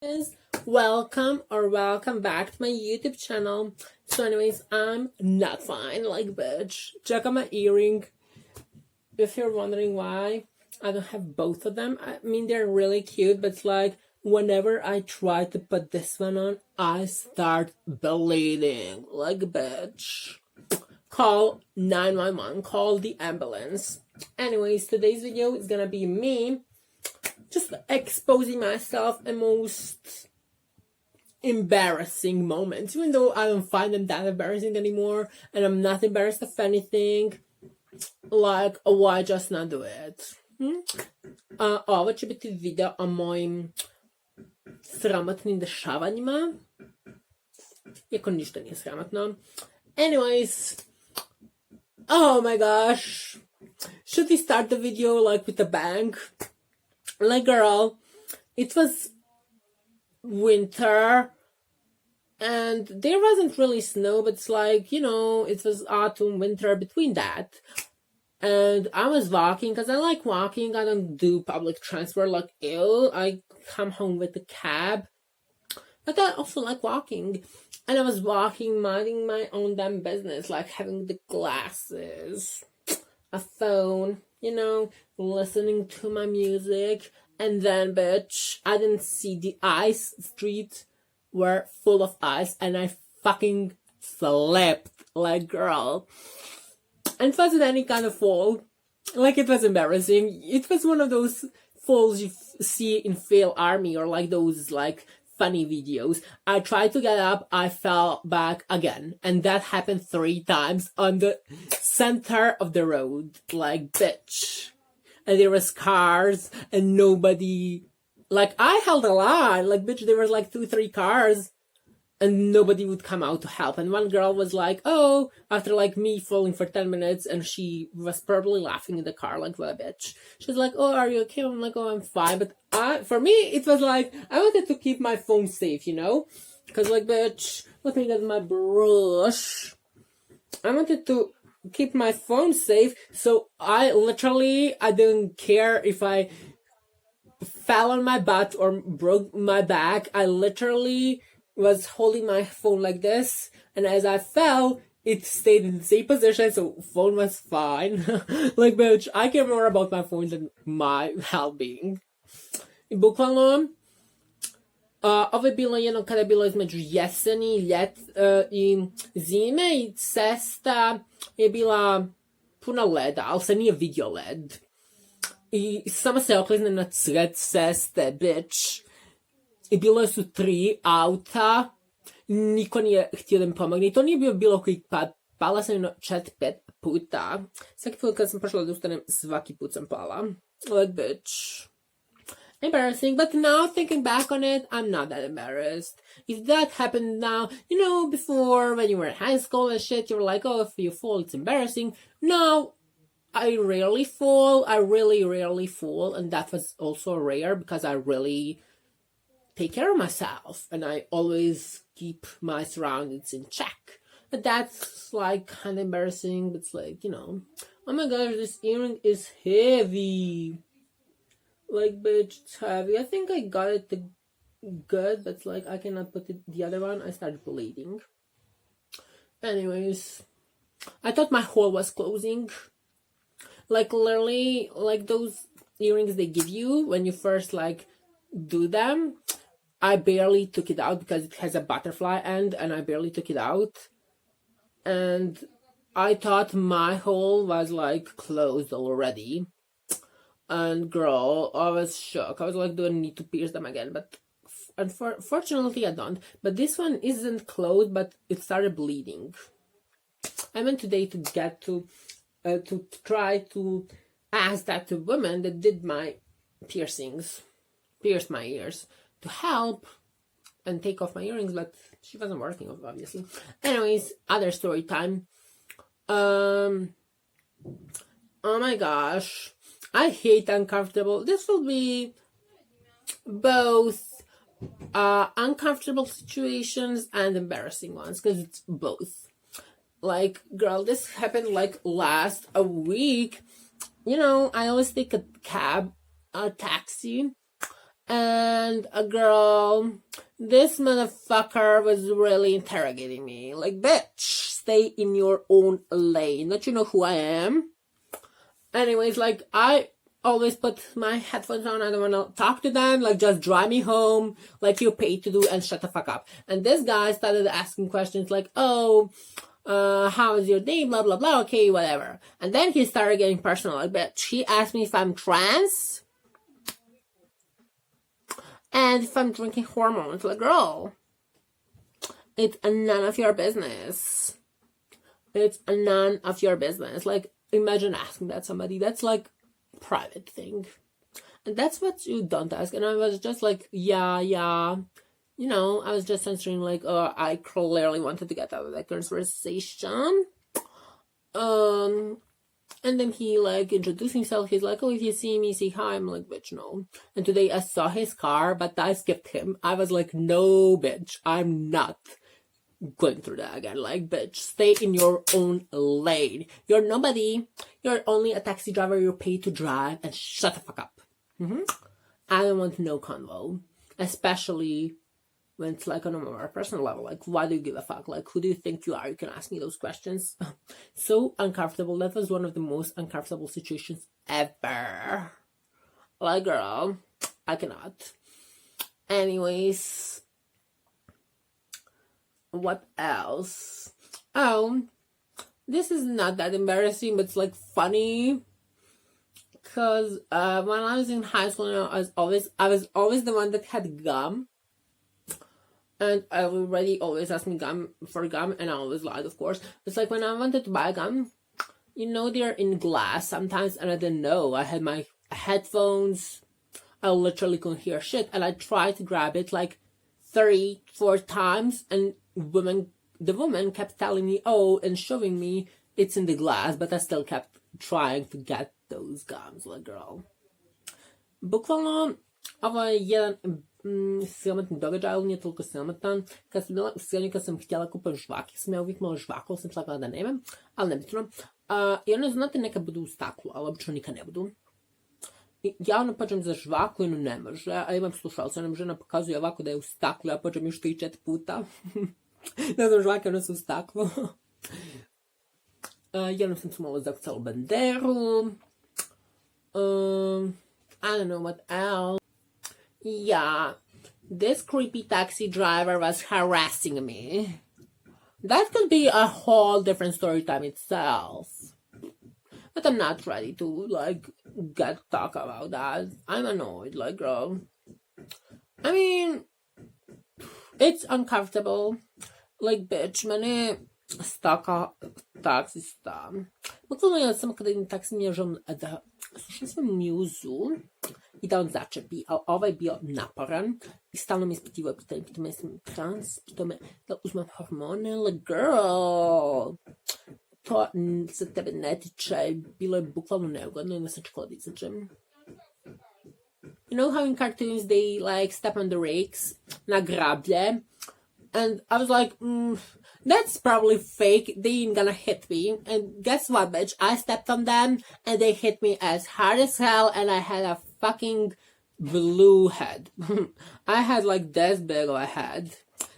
Guys, welcome back to my YouTube channel. So anyways, I'm not fine, like bitch. Check out my earring. If you're wondering why I don't have both of them, I mean they're really cute, but it's like whenever I try to put this one on, I start bleeding like a bitch. Call 911, call the ambulance. Anyways, today's video is gonna be me just exposing myself in most embarrassing moments, even though I don't find them that embarrassing anymore, and I'm not embarrassed of anything. Like, why just not do it? Ovo će biti video o mojim sramotnim dešavanjima, iako ništa nije sramotno. Anyways, oh my gosh, should we start the video like with a bang? Like, girl, it was winter and there wasn't really snow, but it's like, you know, it was autumn, winter, between that. And I was walking because I like walking. I don't do public transport like ew. I come home with a cab, but I also like walking. And I was walking, minding my own damn business, like having the glasses, a phone, you know, listening to my music. And then, bitch, I didn't see the ice. Streets were full of ice, and I fucking slipped, like, girl. And it wasn't any kind of fall. Like, it was embarrassing. It was one of those falls you see in Fail Army, or like those, like, funny videos. I tried to get up, I fell back again. And that happened 3 times on the center of the road. Like, bitch. And there was cars, and nobody, like, I held a line, like, bitch, there was like 2-3 cars, and nobody would come out to help. And one girl was like, oh, after like me falling for 10 minutes, and she was probably laughing in the car, like, what a bitch. She's like, oh, are you okay? I'm like, oh, I'm fine. But for me, it was like, I wanted to keep my phone safe, you know? Because, like, bitch, let me get my brush. I wanted to keep my phone safe, so I didn't care if I fell on my butt or broke my back. I literally was holding my phone like this, and as I fell, it stayed in the same position, so phone was fine. Like, bitch, I care more about my phone than my well-being. I bukvalno, ovo je bilo jedno kada je bilo između jeseni, ljet i zime, i cesta je bila puna leda, ali se nije vidio led. I samo se okliznem na sred ceste, bitch. I bilo su 3 auta, niko nije htio da mi pomogne. I to nije bio bilo koji pad, pala sam 4-5 puta. Svaki put kad sam pošla da ustanem, svaki put sam pala. Like, bitch. Embarrassing, but now thinking back on it, I'm not that embarrassed. If that happened now, you know, before when you were in high school and shit, you were like, oh, if you fall, it's embarrassing. Now, I rarely fall. I really rarely fall, and that was also rare because I really take care of myself and I always keep my surroundings in check. But that's like kind of embarrassing, but it's like, you know, oh my gosh, this earring is heavy. Like, bitch, it's heavy. I think I got it good, but it's like I cannot put it the other one. I started bleeding. Anyways, I thought my hole was closing. Like, literally, like those earrings they give you when you first, like, do them. I barely took it out because it has a butterfly end, and I barely took it out. And I thought my hole was, like, closed already. And girl, I was shocked. I was like, do I need to pierce them again? But unfortunately, I don't. But this one isn't closed, but it started bleeding. I went today to get to try to ask that woman that did my pierced my ears, to help and take off my earrings, but she wasn't working, obviously. Anyways, other story time. Oh my gosh. I hate uncomfortable. This will be both uncomfortable situations and embarrassing ones, because it's both. Like, girl, this happened like last a week. You know, I always take a cab, a taxi, And a girl, this motherfucker was really interrogating me. Like, bitch, stay in your own lane. Don't you know who I am? Anyways, like, I always put my headphones on. I don't want to talk to them. Like, just drive me home like you paid to do and shut the fuck up. And this guy started asking questions like, oh, how is your day? Blah, blah, blah. Okay, whatever. And then he started getting personal. Like, bitch, he asked me if I'm trans and if I'm drinking hormones. Like, girl, it's none of your business. It's none of your business. Like, imagine asking that somebody. That's like private thing. And that's what you don't ask. And I was just like, yeah. You know, I was just answering like, oh, I clearly wanted to get out of that conversation. And then he like introduced himself. He's like, oh, if you see me, say hi. I'm like, bitch, no. And today I saw his car, but I skipped him. I was like, no, bitch, I'm not going through that again. Like, bitch, stay in your own lane. You're nobody. You're only a taxi driver. You're paid to drive, and shut the fuck up. I don't want no convo, especially when it's like on a more personal level. Like, why do you give a fuck? Like, who do you think you are? You can ask me those questions. So uncomfortable. That was one of the most uncomfortable situations ever. Like, girl, I cannot. Anyways, what else? Oh, this is not that embarrassing, but it's like funny. Cause when I was in high school, you know, I was always the one that had gum. And everybody always asked me for gum, and I always lied, of course. It's like when I wanted to buy gum, you know, they're in glass sometimes, and I didn't know. I had my headphones. I literally couldn't hear shit, and I tried to grab it like 3-4 times, and the woman kept telling me, oh, and showing me it's in the glass, but I still kept trying to get those gums, like, girl. Bukvalno, ovo je jedan sramotan događaj, ali nije toliko sramotan. Kad sam bila u srednju, kad sam htjela kupiti žvake, sam ja uvijek malo žvaku, ali sam slagala da nemam, ali nebitno. I ono, znate, neka budu u staklu, ali obično nikad ne budu. I ja ono pođem za žvaku i ono ne može, a imam slušalca, nam žena pokazuje ovako da je u staklu, ja pođem još 3-4 puta. Ne znam, žvake, ono su u staklu. Jednom sam se malo zakucala u banderu. I don't know what else. Yeah, this creepy taxi driver was harassing me. That could be a whole different story time itself. But I'm not ready to, like, talk about that. I'm annoyed, like, girl. I mean, it's uncomfortable. Like, bitch, mene staka taksista. Bukvalno ja samo kada idem taksi mi je želom da slušam svoju muzu i da on začepi, ali ovaj je bio naporan i stalno mi ispitivao pitanje, pitao me jesam trans, pitao me da uzmem hormone, like, girl, to se tebe ne tiče, bilo je bukvalno neugodno i ne sam čekala da izađem. You know how in cartoons they like step on the rakes na grablje, and I was like, that's probably fake. They ain't gonna hit me. And guess what, bitch? I stepped on them and they hit me as hard as hell, and I had a fucking blue head. I had like this big of a head.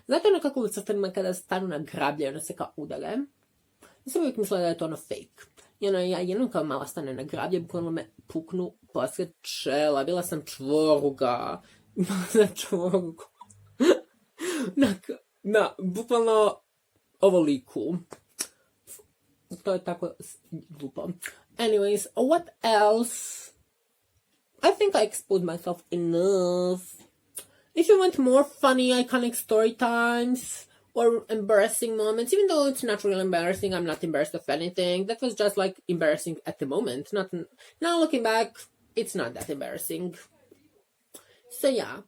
Znate ono kako u crtanima kada stanu na grablje, ono se kao udare? Ja sam uvijek mislila da je to ono fake. I ono, ja jednom kao mala stane na grablje, bukvalno me puknu posred čela. Bila sam čvoruga. Imala sam čvorugu. Na, bukvalno ovoliku. To je tako glupo. Anyways, what else? I think I exposed myself enough. If you want more funny, iconic story times or embarrassing moments, even though it's not really embarrassing, I'm not embarrassed of anything. That was just like embarrassing at the moment. Now looking back, it's not that embarrassing. So yeah.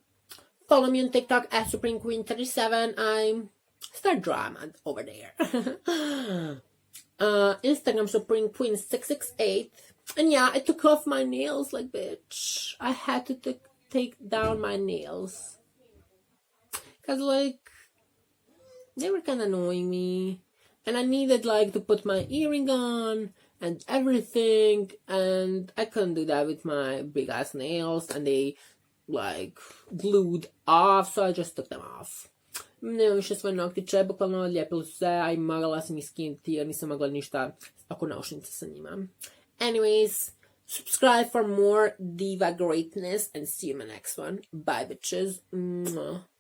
Follow me on TikTok at supremequeen37. I'm start drama over there. Instagram supremequeen668. And yeah, I took off my nails, like, bitch. I had to take down my nails. Cause like, they were kind of annoying me. And I needed like to put my earring on and everything. And I couldn't do that with my big ass nails. And they like glued off, so I just took them off. Nemam više svoje noktiće, bukvalno odlijepili su se, a i morala sam ih skinuti jer nisam mogla ništa oko naušnice sa njima. Anyways, subscribe for more diva greatness and see you in my next one. Bye bitches. Mwah.